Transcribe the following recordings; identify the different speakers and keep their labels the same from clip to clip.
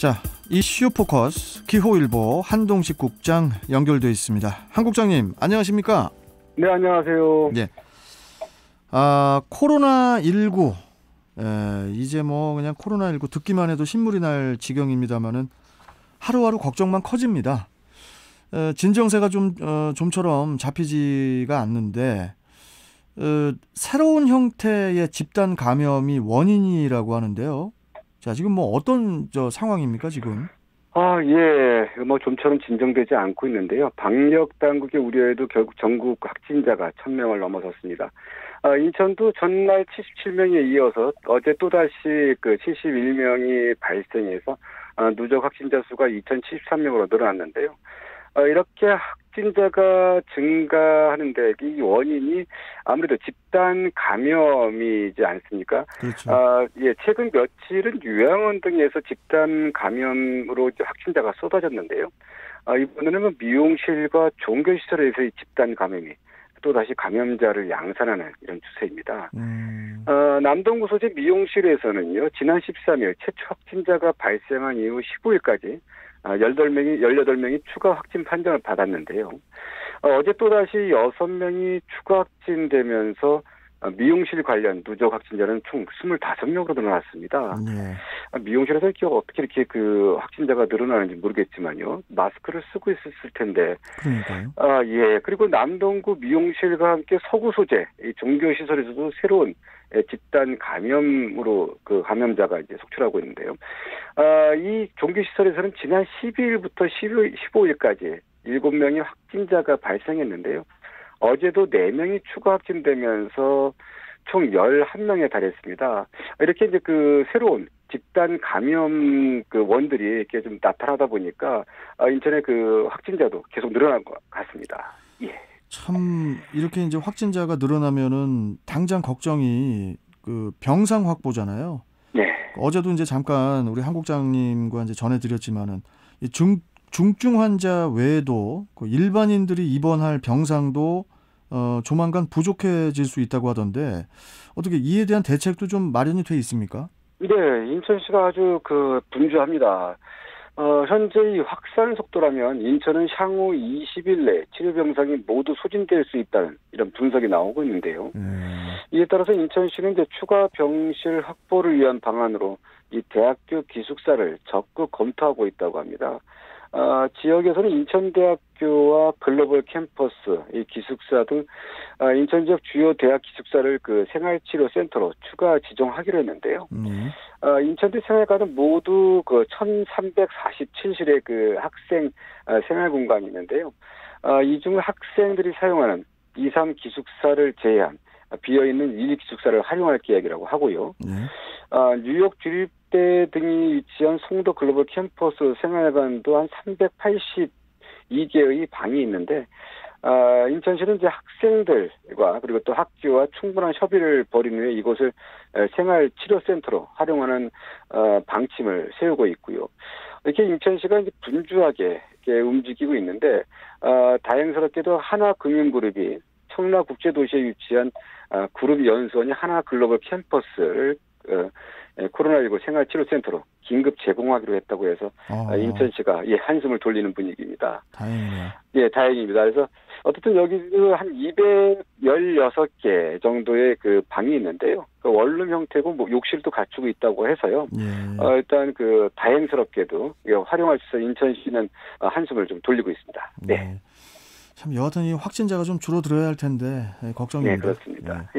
Speaker 1: 자, 이슈 포커스 기호일보 한동식 국장 연결돼 있습니다. 한 국장님, 안녕하십니까?
Speaker 2: 네, 안녕하세요.
Speaker 1: 네. 코로나19 이제 뭐 그냥 코로나19 듣기만 해도 신물이 날 지경입니다만은 하루하루 걱정만 커집니다. 진정세가 좀처럼 잡히지가 않는데 새로운 형태의 집단 감염이 원인이라고 하는데요. 자, 지금 뭐 어떤 상황입니까, 지금?
Speaker 2: 예. 뭐 좀처럼 진정되지 않고 있는데요. 방역 당국의 우려에도 결국 전국 확진자가 1,000명을 넘어섰습니다. 인천도 전날 77명에 이어서 어제 또다시 71명이 발생해서 누적 확진자 수가 2,073명으로 늘어났는데요. 이렇게 확진자가 증가하는데 이 원인이 아무래도 집단 감염이지 않습니까?
Speaker 1: 그렇죠.
Speaker 2: 최근 며칠은 요양원 등에서 집단 감염으로 이제 확진자가 쏟아졌는데요. 이번에는 미용실과 종교시설에서의 집단 감염이 또다시 감염자를 양산하는 이런 추세입니다. 남동구 소재 미용실에서는요, 지난 13일 최초 확진자가 발생한 이후 15일까지 18명이 추가 확진 판정을 받았는데요. 어제 또다시 6명이 추가 확진되면서 미용실 관련 누적 확진자는 총 25명으로 늘어났습니다.
Speaker 1: 네.
Speaker 2: 미용실에서 어떻게 이렇게 확진자가 늘어나는지 모르겠지만요. 마스크를 쓰고 있었을 텐데.
Speaker 1: 그러니까요.
Speaker 2: 예. 그리고 남동구 미용실과 함께 서구 소재, 이 종교시설에서도 새로운 집단 감염으로 감염자가 이제 속출하고 있는데요. 이 종교시설에서는 지난 12일부터 15일까지 7명의 확진자가 발생했는데요. 어제도 4명이 추가 확진되면서 총 11명에 달했습니다. 이렇게 이제 새로운 집단 감염 원들이 이렇게 좀 나타나다 보니까 인천의 확진자도 계속 늘어난 것 같습니다. 예.
Speaker 1: 참 이렇게 이제 확진자가 늘어나면은 당장 걱정이 병상 확보잖아요.
Speaker 2: 네.
Speaker 1: 어제도 이제 잠깐 우리 한 국장님과 이제 전해드렸지만은 중증 환자 외에도 일반인들이 입원할 병상도 조만간 부족해질 수 있다고 하던데 어떻게 이에 대한 대책도 좀 마련이 돼 있습니까?
Speaker 2: 네, 인천시가 아주 분주합니다. 현재 이 확산 속도라면 인천은 향후 20일 내 치료 병상이 모두 소진될 수 있다는 이런 분석이 나오고 있는데요. 이에 따라서 인천시는 이제 추가 병실 확보를 위한 방안으로 이 대학교 기숙사를 적극 검토하고 있다고 합니다. 지역에서는 인천대학교와 글로벌 캠퍼스, 이 기숙사 등 인천 지역 주요 대학 기숙사를 생활치료센터로 추가 지정하기로 했는데요. 인천대 생활관은 모두 1,347실의 학생 생활 공간이 있는데요. 이 중 학생들이 사용하는 2, 3 기숙사를 제외한 비어있는 1, 2 기숙사를 활용할 계획이라고 하고요. 뉴욕 주립대 등이 위치한 송도 글로벌 캠퍼스 생활관도 한 382개의 방이 있는데 인천시는 이제 학생들과 그리고 또 학교와 충분한 협의를 벌인 후에 이곳을 생활치료센터로 활용하는 방침을 세우고 있고요. 이렇게 인천시가 이제 분주하게 이렇게 움직이고 있는데 다행스럽게도 하나금융그룹이 청라국제도시에 위치한 그룹 연수원이 하나글로벌 캠퍼스를 코로나19 생활치료센터로 긴급 제공하기로 했다고 해서 인천시가 한숨을 돌리는 분위기입니다.
Speaker 1: 다행이네요.
Speaker 2: 예, 다행입니다. 그래서 어쨌든 여기도 한 216개 정도의 방이 있는데요. 원룸 형태고 뭐 욕실도 갖추고 있다고 해서요. 일단 다행스럽게도 활용할 수 있어 인천시는 한숨을 좀 돌리고 있습니다. 네.
Speaker 1: 참 여하튼 이 확진자가 좀 줄어들어야 할 텐데 걱정입니다.
Speaker 2: 네, 그렇습니다.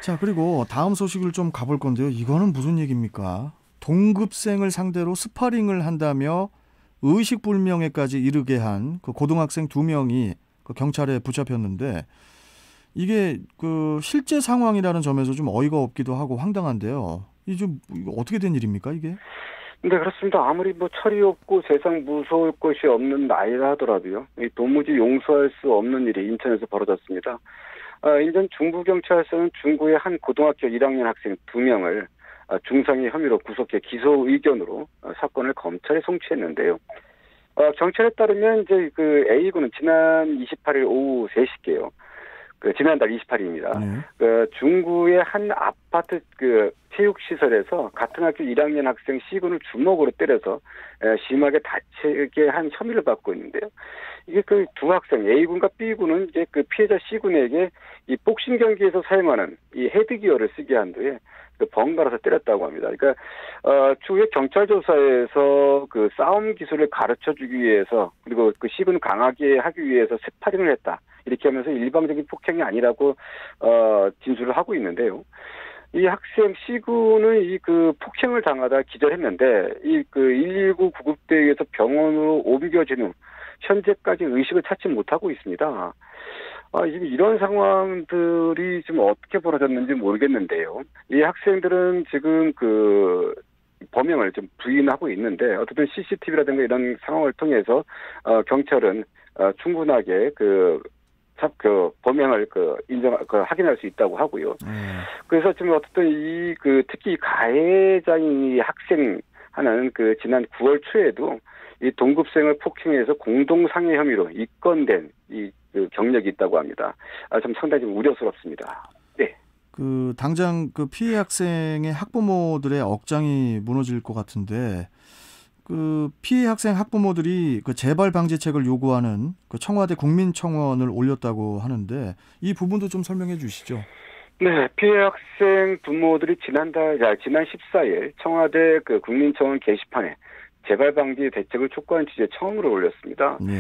Speaker 1: 자, 그리고 다음 소식을 좀 가볼 건데요. 이거는 무슨 얘기입니까? 동급생을 상대로 스파링을 한다며 의식불명에까지 이르게 한 고등학생 2명이 경찰에 붙잡혔는데 이게 실제 상황이라는 점에서 좀 어이가 없기도 하고 황당한데요. 이거 어떻게 된 일입니까, 이게?
Speaker 2: 네, 그렇습니다. 아무리 철이 없고 세상 무서울 것이 없는 나이라 하더라도요. 도무지 용서할 수 없는 일이 인천에서 벌어졌습니다. 인천 중부경찰서는 중구의 한 고등학교 1학년 학생 2명을 중상해 혐의로 구속해 기소 의견으로 사건을 검찰에 송치했는데요. 경찰에 따르면 이제 A군은 지난 28일 오후 3시께요. 지난달 28일입니다.
Speaker 1: 네.
Speaker 2: 중구의 한 아파트 체육시설에서 같은 학교 1학년 학생 C군을 주먹으로 때려서 심하게 다치게 한 혐의를 받고 있는데요. 이게 그 두 학생 A군과 B군은 이제 그 피해자 C군에게 이 복싱 경기에서 사용하는 이 헤드기어를 쓰게 한 뒤에 번갈아서 때렸다고 합니다. 그러니까 추후에 경찰 조사에서 그 싸움 기술을 가르쳐 주기 위해서 그리고 그 C군을 강하게 하기 위해서 스파링을 했다. 이렇게 하면서 일방적인 폭행이 아니라고 진술을 하고 있는데요. 이 학생 C군은 이 그 폭행을 당하다 기절했는데 이 그 119 구급대에 의해서 병원으로 옮겨진 후 현재까지 의식을 찾지 못하고 있습니다. 지금 이런 상황들이 지금 어떻게 벌어졌는지 모르겠는데요. 이 학생들은 지금 그 범행을 좀 부인하고 있는데 어쨌든 CCTV라든가 이런 상황을 통해서 경찰은 충분하게 그 범행을 확인할 수 있다고 하고요. 그래서 지금 어쨌든 특히 가해자인 이 학생 하나는 지난 9월 초에도 이 동급생을 폭행해서 공동상해 혐의로 입건된 그 경력이 있다고 합니다. 좀 상당히 좀 우려스럽습니다. 네.
Speaker 1: 당장 피해 학생의 학부모들의 억장이 무너질 것 같은데 피해 학생 학부모들이 재발 방지책을 요구하는 청와대 국민청원을 올렸다고 하는데 이 부분도 좀 설명해 주시죠.
Speaker 2: 네, 피해 학생 부모들이 지난 14일 청와대 국민청원 게시판에 재발 방지 대책을 촉구하는 취지의 청원을 올렸습니다.
Speaker 1: 네.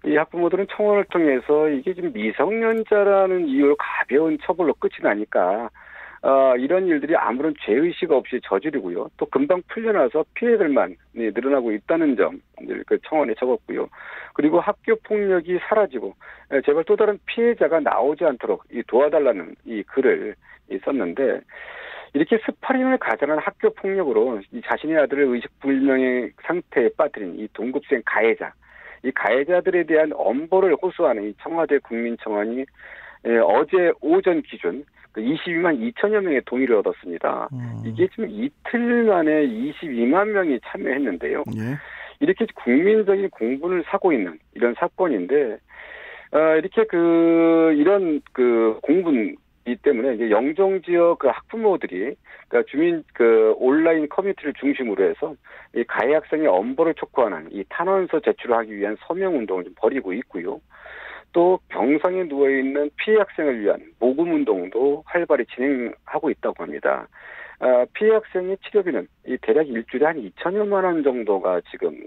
Speaker 2: 이 학부모들은 청원을 통해서 이게 지금 미성년자라는 이유로 가벼운 처벌로 끝이 나니까 이런 일들이 아무런 죄의식 없이 저지르고요. 또 금방 풀려나서 피해들만 늘어나고 있다는 점 청원에 적었고요. 그리고 학교 폭력이 사라지고 제발 또 다른 피해자가 나오지 않도록 도와달라는 이 글을 썼는데 이렇게 스파링을 가장한 학교 폭력으로 자신의 아들을 의식불명의 상태에 빠뜨린 이 동급생 가해자, 이 가해자들에 대한 엄벌을 호소하는 이 청와대 국민청원이 어제 오전 기준 22만 2천여 명의 동의를 얻었습니다. 이게 지금 이틀 만에 22만 명이 참여했는데요.
Speaker 1: 예.
Speaker 2: 이렇게 국민적인 공분을 사고 있는 이런 사건인데, 이렇게 이런 공분이 때문에 이제 영종 지역 학부모들이 주민 온라인 커뮤니티를 중심으로 해서 이 가해 학생의 엄벌을 촉구하는 이 탄원서 제출하기 위한 서명 운동을 좀 벌이고 있고요. 또 병상에 누워있는 피해 학생을 위한 모금 운동도 활발히 진행하고 있다고 합니다. 피해 학생의 치료비는 대략 일주일에 한 2천여만 원 정도가 지금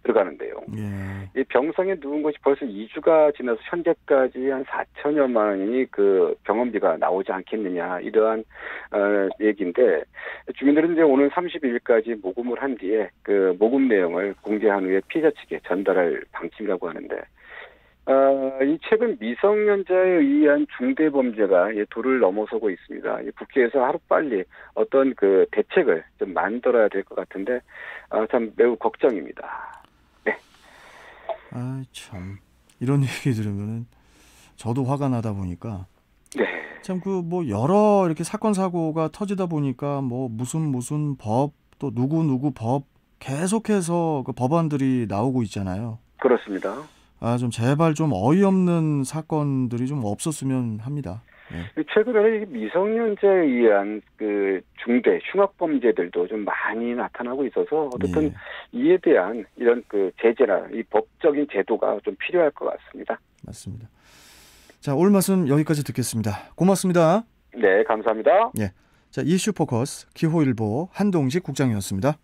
Speaker 2: 들어가는데요.
Speaker 1: 예.
Speaker 2: 이 병상에 누운 것이 벌써 2주가 지나서 현재까지 한 4천여만 원이 병원비가 나오지 않겠느냐 이러한 얘기인데 주민들은 이제 오늘 30일까지 모금을 한 뒤에 모금 내용을 공개한 후에 피해자 측에 전달할 방침이라고 하는데 이 최근 미성년자에 의한 중대범죄가 도를 넘어서고 있습니다. 국회에서 하루빨리 어떤 대책을 좀 만들어야 될 것 같은데 참 매우 걱정입니다. 네.
Speaker 1: 참 이런 얘기 들으면은 저도 화가 나다 보니까
Speaker 2: 네.
Speaker 1: 참 여러 이렇게 사건 사고가 터지다 보니까 무슨 법 또 누구 법 계속해서 법안들이 나오고 있잖아요.
Speaker 2: 그렇습니다.
Speaker 1: 좀 제발 좀 어이없는 사건들이 좀 없었으면 합니다. 네.
Speaker 2: 최근에 미성년자에 의한 중대 흉악범죄들도 좀 많이 나타나고 있어서 어쨌든
Speaker 1: 네.
Speaker 2: 이에 대한 이런 제재나 이 법적인 제도가 좀 필요할 것 같습니다.
Speaker 1: 맞습니다. 자, 오늘 말씀 여기까지 듣겠습니다. 고맙습니다.
Speaker 2: 네, 감사합니다.
Speaker 1: 예. 자, 이슈 포커스 기호일보 한동식 국장이었습니다.